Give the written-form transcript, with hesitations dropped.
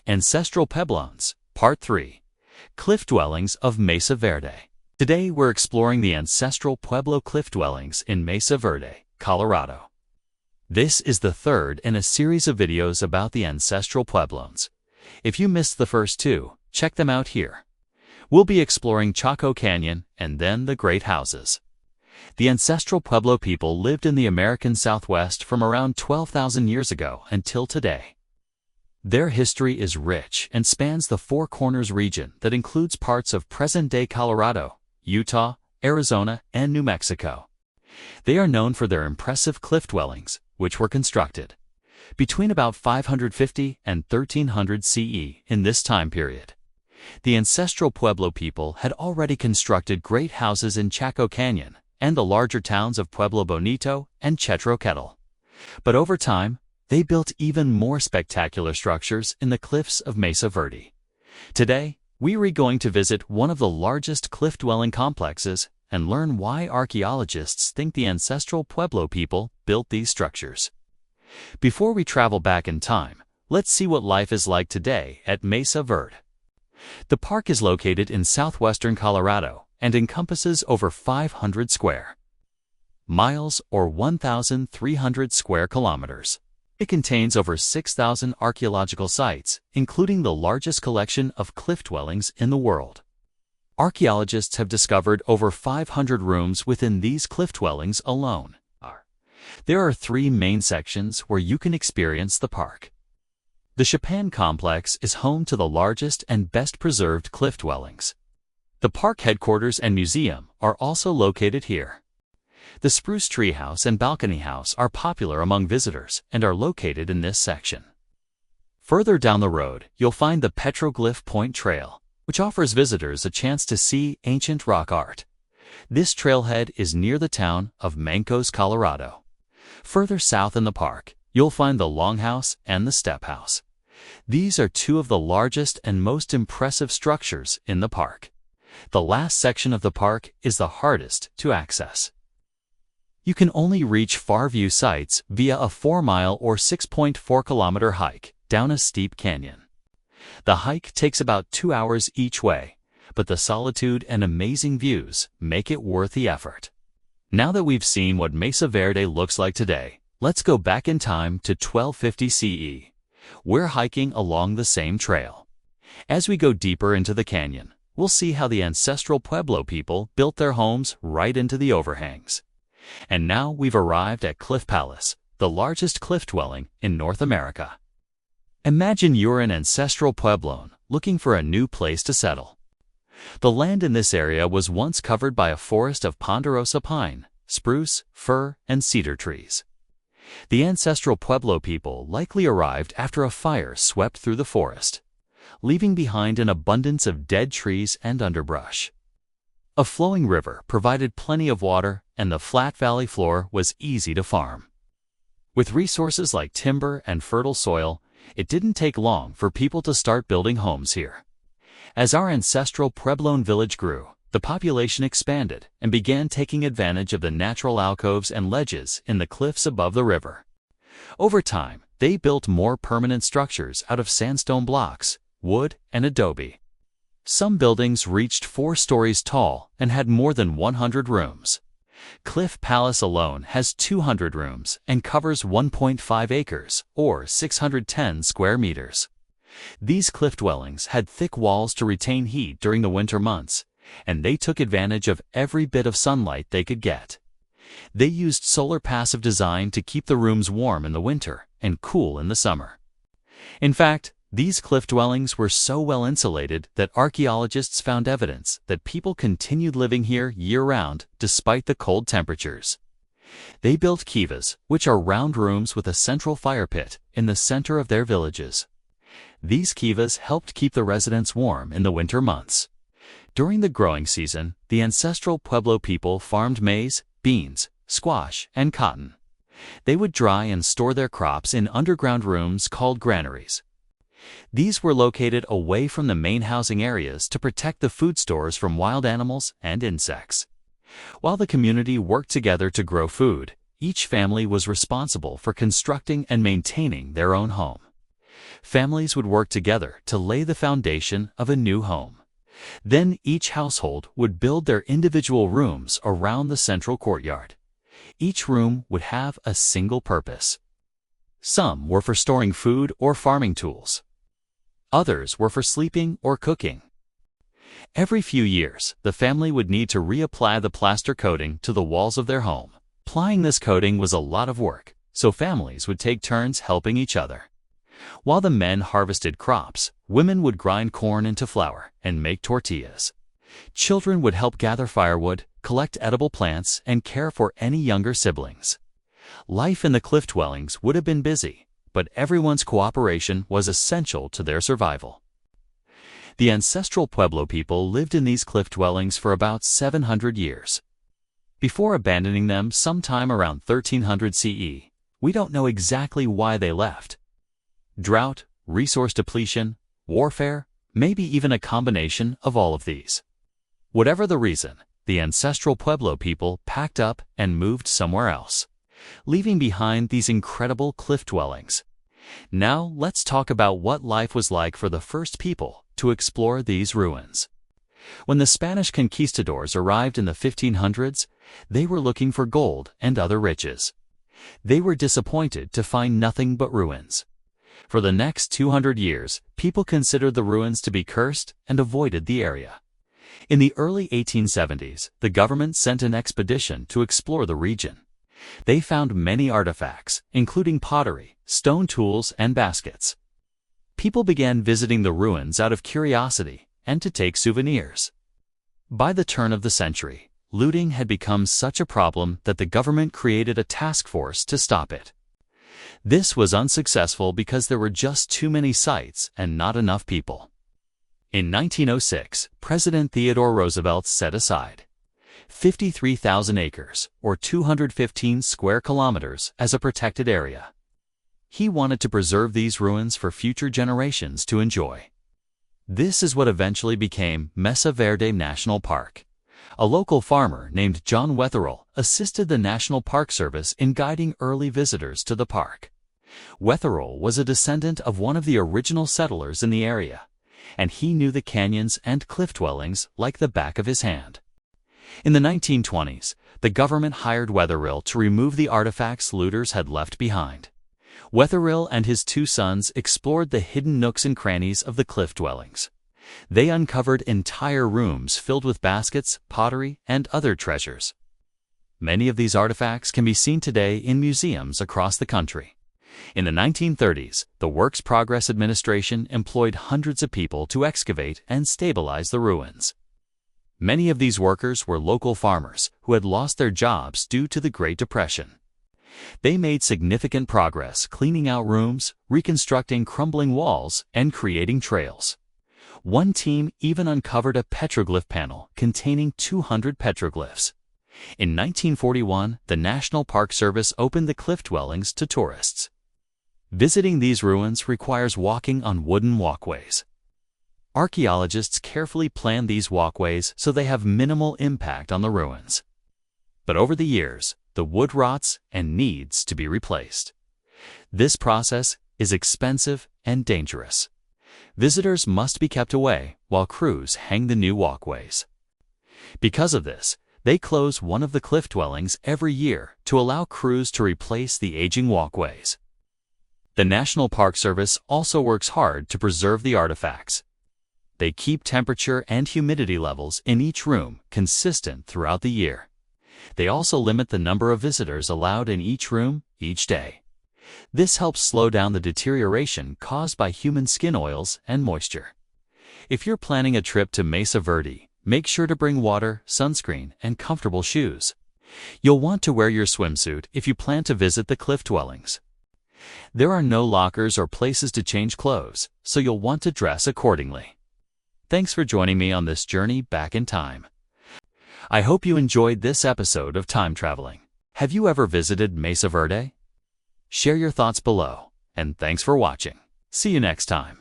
Ancestral Puebloans, Part 3. Cliff Dwellings of Mesa Verde. Today we're exploring the ancestral Pueblo cliff dwellings in Mesa Verde, Colorado. This is the third in a series of videos about the ancestral Puebloans. If you missed the first two, check them out here. We'll be exploring Chaco Canyon and then the Great Houses. The ancestral Pueblo people lived in the American Southwest from around 12,000 years ago until today. Their history is rich and spans the Four Corners region that includes parts of present-day Colorado, Utah, Arizona, and New Mexico. They are known for their impressive cliff dwellings, which were constructed between about 550 and 1300 CE in this time period. The ancestral Pueblo people had already constructed great houses in Chaco Canyon and the larger towns of Pueblo Bonito and Chetroketal. But over time, they built even more spectacular structures in the cliffs of Mesa Verde. Today, we are going to visit one of the largest cliff-dwelling complexes and learn why archaeologists think the ancestral Pueblo people built these structures. Before we travel back in time, let's see what life is like today at Mesa Verde. The park is located in southwestern Colorado and encompasses over 500 square miles or 1,300 square kilometers. It contains over 6,000 archaeological sites, including the largest collection of cliff dwellings in the world. Archaeologists have discovered over 500 rooms within these cliff dwellings alone. There are three main sections where you can experience the park. The Chopin Complex is home to the largest and best-preserved cliff dwellings. The park headquarters and museum are also located here. The Spruce Tree House and Balcony House are popular among visitors and are located in this section. Further down the road, you'll find the Petroglyph Point Trail, which offers visitors a chance to see ancient rock art. This trailhead is near the town of Mancos, Colorado. Further south in the park, you'll find the Longhouse and the Step House. These are two of the largest and most impressive structures in the park. The last section of the park is the hardest to access. You can only reach far-view sites via a 4-mile or 6.4-kilometer hike down a steep canyon. The hike takes about 2 hours each way, but the solitude and amazing views make it worth the effort. Now that we've seen what Mesa Verde looks like today, let's go back in time to 1250 CE. We're hiking along the same trail. As we go deeper into the canyon, we'll see how the ancestral Pueblo people built their homes right into the overhangs. And now we've arrived at Cliff Palace, the largest cliff dwelling in North America. Imagine you're an ancestral Puebloan looking for a new place to settle. The land in this area was once covered by a forest of ponderosa pine, spruce, fir, and cedar trees. The ancestral Pueblo people likely arrived after a fire swept through the forest, leaving behind an abundance of dead trees and underbrush. A flowing river provided plenty of water, and the flat valley floor was easy to farm. With resources like timber and fertile soil, it didn't take long for people to start building homes here. As our ancestral Puebloan village grew, the population expanded and began taking advantage of the natural alcoves and ledges in the cliffs above the river. Over time, they built more permanent structures out of sandstone blocks, wood, and adobe. Some buildings reached 4 stories tall and had more than 100 rooms. Cliff Palace alone has 200 rooms and covers 1.5 acres, or 610 square meters. These cliff dwellings had thick walls to retain heat during the winter months, and they took advantage of every bit of sunlight they could get. They used solar passive design to keep the rooms warm in the winter and cool in the summer. In fact, these cliff dwellings were so well insulated that archaeologists found evidence that people continued living here year-round despite the cold temperatures. They built kivas, which are round rooms with a central fire pit in the center of their villages. These kivas helped keep the residents warm in the winter months. During the growing season, the ancestral Pueblo people farmed maize, beans, squash, and cotton. They would dry and store their crops in underground rooms called granaries. These were located away from the main housing areas to protect the food stores from wild animals and insects. While the community worked together to grow food, each family was responsible for constructing and maintaining their own home. Families would work together to lay the foundation of a new home. Then each household would build their individual rooms around the central courtyard. Each room would have a single purpose. Some were for storing food or farming tools. Others were for sleeping or cooking. Every few years, the family would need to reapply the plaster coating to the walls of their home. Applying this coating was a lot of work, so families would take turns helping each other. While the men harvested crops, women would grind corn into flour and make tortillas. Children would help gather firewood, collect edible plants, and care for any younger siblings. Life in the cliff dwellings would have been busy, but everyone's cooperation was essential to their survival. The ancestral Pueblo people lived in these cliff dwellings for about 700 years. Before abandoning them sometime around 1300 CE, we don't know exactly why they left. Drought, resource depletion, warfare, maybe even a combination of all of these. Whatever the reason, the ancestral Pueblo people packed up and moved somewhere else, leaving behind these incredible cliff dwellings. Now let's talk about what life was like for the first people to explore these ruins. When the Spanish conquistadors arrived in the 1500s, they were looking for gold and other riches. They were disappointed to find nothing but ruins. For the next 200 years, people considered the ruins to be cursed and avoided the area. In the early 1870s, the government sent an expedition to explore the region. They found many artifacts, including pottery, stone tools, and baskets. People began visiting the ruins out of curiosity and to take souvenirs. By the turn of the century, looting had become such a problem that the government created a task force to stop it. This was unsuccessful because there were just too many sites and not enough people. In 1906, President Theodore Roosevelt set aside 53,000 acres, or 215 square kilometers, as a protected area. He wanted to preserve these ruins for future generations to enjoy. This is what eventually became Mesa Verde National Park. A local farmer named John Wetherill assisted the National Park Service in guiding early visitors to the park. Wetherill was a descendant of one of the original settlers in the area, and he knew the canyons and cliff dwellings like the back of his hand. In the 1920s, the government hired Wetherill to remove the artifacts looters had left behind. Wetherill and his two sons explored the hidden nooks and crannies of the cliff dwellings. They uncovered entire rooms filled with baskets, pottery, and other treasures. Many of these artifacts can be seen today in museums across the country. In the 1930s, the Works Progress Administration employed hundreds of people to excavate and stabilize the ruins. Many of these workers were local farmers who had lost their jobs due to the Great Depression. They made significant progress cleaning out rooms, reconstructing crumbling walls, and creating trails. One team even uncovered a petroglyph panel containing 200 petroglyphs. In 1941, the National Park Service opened the cliff dwellings to tourists. Visiting these ruins requires walking on wooden walkways. Archaeologists carefully plan these walkways so they have minimal impact on the ruins. But over the years, the wood rots and needs to be replaced. This process is expensive and dangerous. Visitors must be kept away while crews hang the new walkways. Because of this, they close one of the cliff dwellings every year to allow crews to replace the aging walkways. The National Park Service also works hard to preserve the artifacts. They keep temperature and humidity levels in each room consistent throughout the year. They also limit the number of visitors allowed in each room each day. This helps slow down the deterioration caused by human skin oils and moisture. If you're planning a trip to Mesa Verde, make sure to bring water, sunscreen, and comfortable shoes. You'll want to wear your swimsuit if you plan to visit the cliff dwellings. There are no lockers or places to change clothes, so you'll want to dress accordingly. Thanks for joining me on this journey back in time. I hope you enjoyed this episode of Time Traveling. Have you ever visited Mesa Verde? Share your thoughts below, and thanks for watching. See you next time.